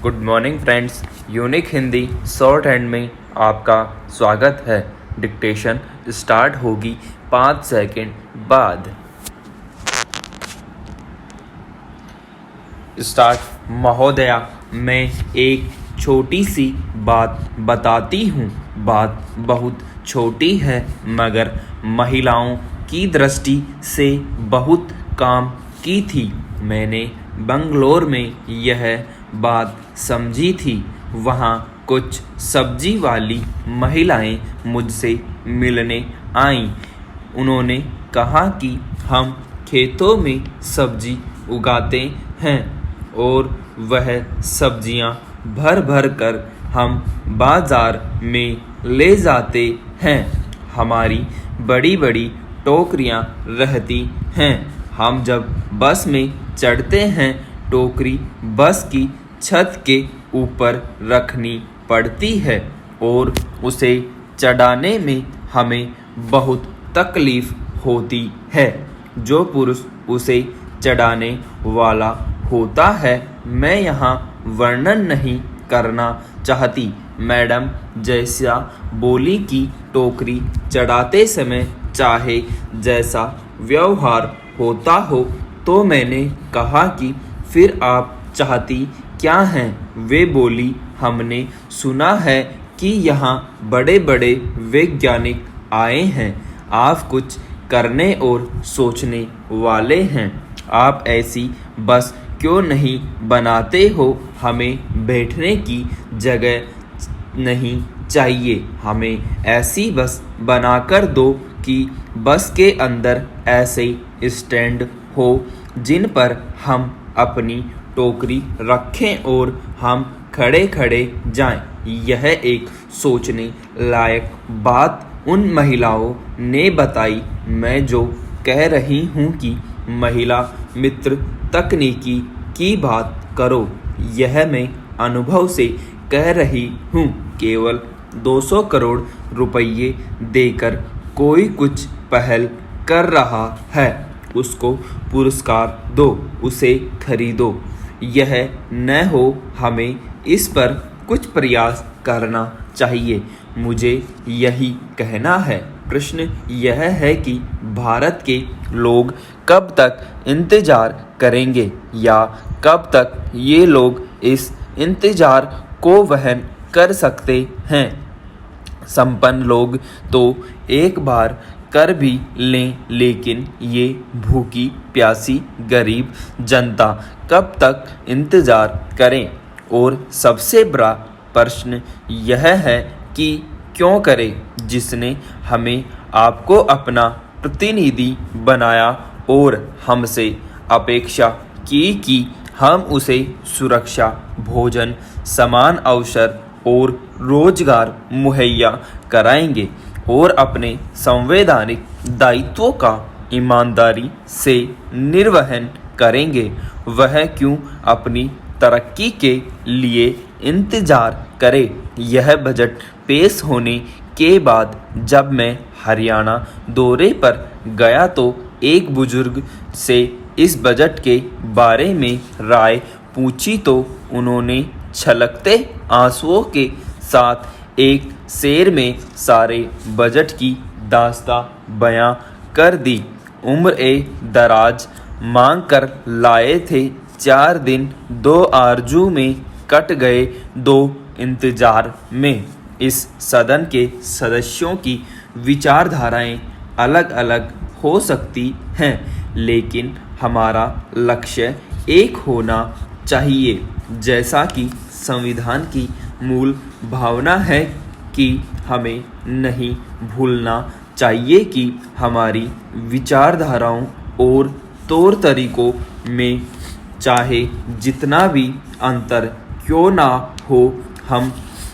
Good morning friends. Unique Hindi short hand में आपका स्वागत है। डिक्टेशन स्टार्ट होगी 5 सेकंड बाद। स्टार्ट। महोदया, मैं एक छोटी सी बात बताती हूँ। बात बहुत छोटी है मगर महिलाओं की दृष्टि से बहुत काम की थी। मैंने बंगलोर में यह बात समझी थी। वहाँ कुछ सब्जी वाली महिलाएं मुझसे मिलने आईं। उन्होंने कहा कि हम खेतों में सब्जी उगाते हैं और वह सब्जियां भर भर कर हम बाजार में ले जाते हैं। हमारी बड़ी बड़ी टोकरियां रहती हैं। हम जब बस में चढ़ते हैं, टोकरी बस की छत के ऊपर रखनी पड़ती है और उसे चढ़ाने में हमें बहुत तकलीफ होती है। जो पुरुष उसे चढ़ाने वाला होता है, मैं यहाँ वर्णन नहीं करना चाहती। मैडम जैसा बोली कि टोकरी चढ़ाते समय चाहे जैसा व्यवहार होता हो, तो मैंने कहा कि फिर आप चाहती क्या हैं? वे बोली, हमने सुना है कि यहाँ बड़े बड़े वैज्ञानिक आए हैं। आप कुछ करने और सोचने वाले हैं। आप ऐसी बस क्यों नहीं बनाते हो? हमें बैठने की जगह नहीं चाहिए। हमें ऐसी बस बनाकर दो कि बस के अंदर ऐसे स्टैंड हो जिन पर हम अपनी टोकरी रखें और हम खड़े खड़े जाएं। यह एक सोचने लायक बात उन महिलाओं ने बताई। मैं जो कह रही हूँ कि महिला मित्र तकनीकी की बात करो, यह मैं अनुभव से कह रही हूँ। केवल 200 करोड़ रुपये देकर कोई कुछ पहल कर रहा है, उसको पुरस्कार दो, उसे खरीदो। यह न हो, हमें इस पर कुछ प्रयास करना चाहिए। मुझे यही कहना है। प्रश्न यह है कि भारत के लोग कब तक इंतजार करेंगे या कब तक ये लोग इस इंतजार को वहन कर सकते हैं? संपन्न लोग तो एक बार कर भी लें, लेकिन ये भूखी प्यासी गरीब जनता कब तक इंतज़ार करें? और सबसे बड़ा प्रश्न यह है कि क्यों करें? जिसने हमें आपको अपना प्रतिनिधि बनाया और हमसे अपेक्षा की कि हम उसे सुरक्षा, भोजन, समान अवसर और रोजगार मुहैया कराएंगे और अपने संवैधानिक दायित्वों का ईमानदारी से निर्वहन करेंगे, वह क्यों अपनी तरक्की के लिए इंतजार करे? यह बजट पेश होने के बाद जब मैं हरियाणा दौरे पर गया तो एक बुजुर्ग से इस बजट के बारे में राय पूछी तो उन्होंने छलकते आंसुओं के साथ एक शेर में सारे बजट की दास्तां बयां कर दी। उम्र ए दराज मांग कर लाए थे 4 दिन, 2 आरजू में कट गए 2 इंतजार में। इस सदन के सदस्यों की विचारधाराएं अलग अलग हो सकती हैं, लेकिन हमारा लक्ष्य एक होना चाहिए। जैसा कि संविधान की मूल भावना है कि हमें नहीं भूलना चाहिए कि हमारी विचारधाराओं और तौर तरीकों में चाहे जितना भी अंतर क्यों ना हो, हम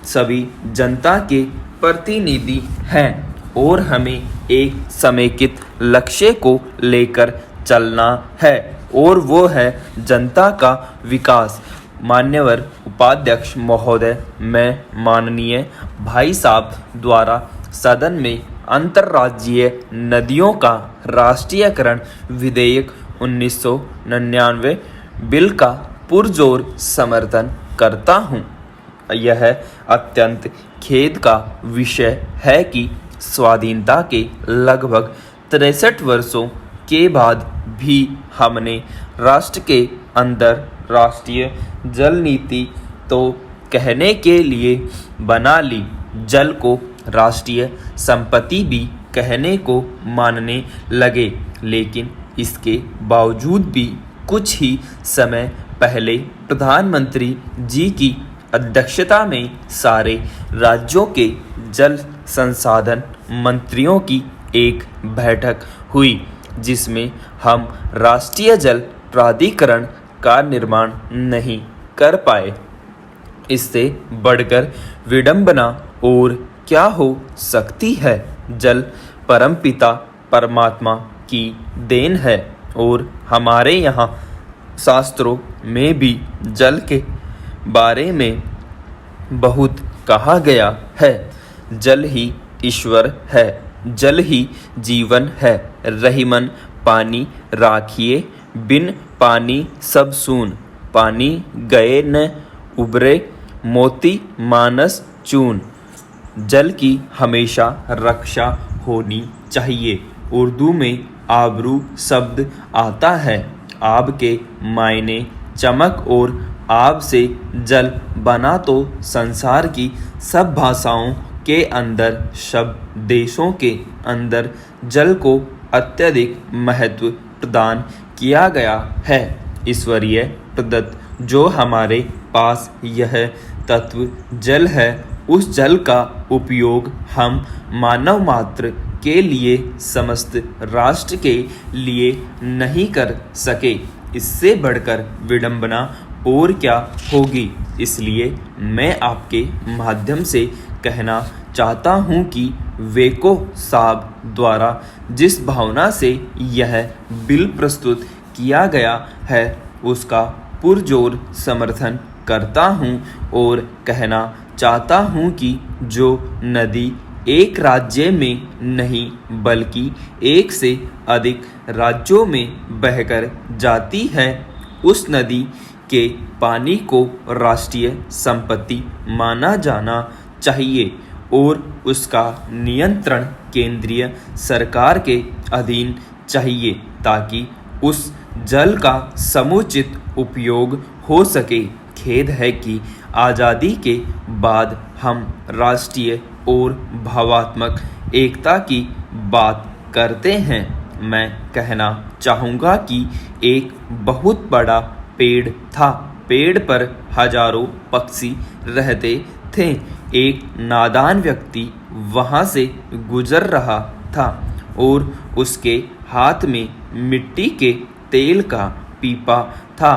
सभी जनता के प्रतिनिधि हैं और हमें एक समेकित लक्ष्य को लेकर चलना है और वो है जनता का विकास। मान्यवर उपाध्यक्ष महोदय, मैं माननीय भाई साहब द्वारा सदन में अंतर्राज्यीय नदियों का राष्ट्रीयकरण विधेयक 1999 बिल का पुरजोर समर्थन करता हूँ। यह अत्यंत खेद का विषय है कि स्वाधीनता के लगभग 63 वर्षों के बाद भी हमने राष्ट्र के अंदर राष्ट्रीय जल नीति तो कहने के लिए बना ली, जल को राष्ट्रीय संपत्ति भी कहने को मानने लगे, लेकिन इसके बावजूद भी कुछ ही समय पहले प्रधानमंत्री जी की अध्यक्षता में सारे राज्यों के जल संसाधन मंत्रियों की एक बैठक हुई, जिसमें हम राष्ट्रीय जल प्राधिकरण का निर्माण नहीं कर पाए। इससे बढ़कर विडंबना और क्या हो सकती है। जल परमपिता परमात्मा की देन है और हमारे यहाँ शास्त्रों में भी जल के बारे में बहुत कहा गया है। जल ही ईश्वर है, जल ही जीवन है। रहीमन पानी राखिए, बिन पानी सब सून। पानी गए न उबरे, मोती मानस चून। जल की हमेशा रक्षा होनी चाहिए। उर्दू में आबरू शब्द आता है। आब के मायने चमक और आब से जल बना तो संसार की सब भाषाओं के अंदर, सब देशों के अंदर जल को अत्यधिक महत्व प्रदान किया गया है। ईश्वरीय प्रदत्त जो हमारे पास यह तत्व जल है, उस जल का उपयोग हम मानव मात्र के लिए, समस्त राष्ट्र के लिए नहीं कर सके। इससे बढ़कर विडंबना और क्या होगी। इसलिए मैं आपके माध्यम से कहना चाहता हूँ कि वेको साहब द्वारा जिस भावना से यह बिल प्रस्तुत किया गया है, उसका पुरजोर समर्थन करता हूँ और कहना चाहता हूँ कि जो नदी एक राज्य में नहीं बल्कि एक से अधिक राज्यों में बहकर जाती है, उस नदी के पानी को राष्ट्रीय संपत्ति माना जाना चाहिए और उसका नियंत्रण केंद्रीय सरकार के अधीन चाहिए, ताकि उस जल का समुचित उपयोग हो सके। खेद है कि आज़ादी के बाद हम राष्ट्रीय और भावात्मक एकता की बात करते हैं। मैं कहना चाहूँगा कि एक बहुत बड़ा पेड़ था। पेड़ पर हजारों पक्षी रहते थे। एक नादान व्यक्ति वहाँ से गुजर रहा था और उसके हाथ में मिट्टी के तेल का पीपा था।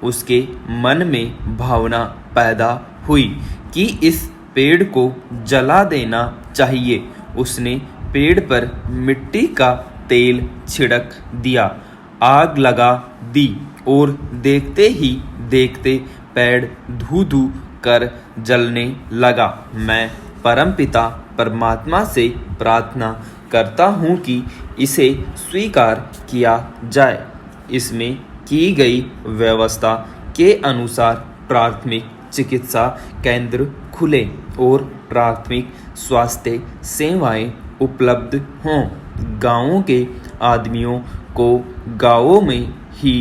उसके मन में भावना पैदा हुई कि इस पेड़ को जला देना चाहिए। उसने पेड़ पर मिट्टी का तेल छिड़क दिया, आग लगा दी और देखते ही देखते पेड़ धू धू कर जलने लगा। मैं परमपिता परमात्मा से प्रार्थना करता हूँ कि इसे स्वीकार किया जाए। इसमें की गई व्यवस्था के अनुसार प्राथमिक चिकित्सा केंद्र खुले और प्राथमिक स्वास्थ्य सेवाएं उपलब्ध हों। गाँवों के आदमियों को गाँवों में ही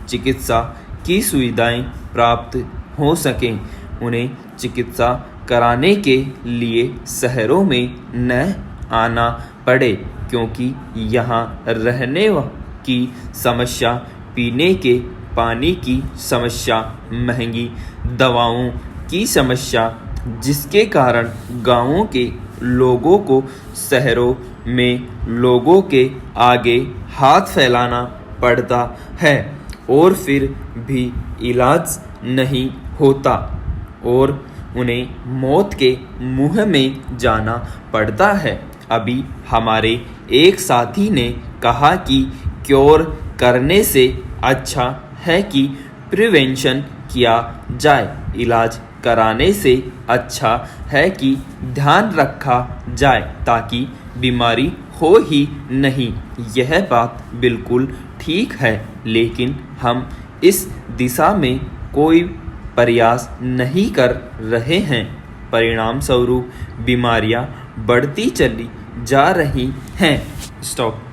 चिकित्सा की सुविधाएं प्राप्त हो सकें। उन्हें चिकित्सा कराने के लिए शहरों में न आना पड़े, क्योंकि यहाँ रहने की समस्या, पीने के पानी की समस्या, महंगी दवाओं की समस्या, जिसके कारण गाँवों के लोगों को शहरों में लोगों के आगे हाथ फैलाना पड़ता है और फिर भी इलाज नहीं होता और उन्हें मौत के मुंह में जाना पड़ता है। अभी हमारे एक साथी ने कहा कि क्योर करने से अच्छा है कि प्रिवेंशन किया जाए, इलाज कराने से अच्छा है कि ध्यान रखा जाए ताकि बीमारी हो ही नहीं। यह बात बिल्कुल ठीक है, लेकिन हम इस दिशा में कोई प्रयास नहीं कर रहे हैं। परिणाम स्वरूप बीमारियां बढ़ती चली जा रही हैं। स्टॉप।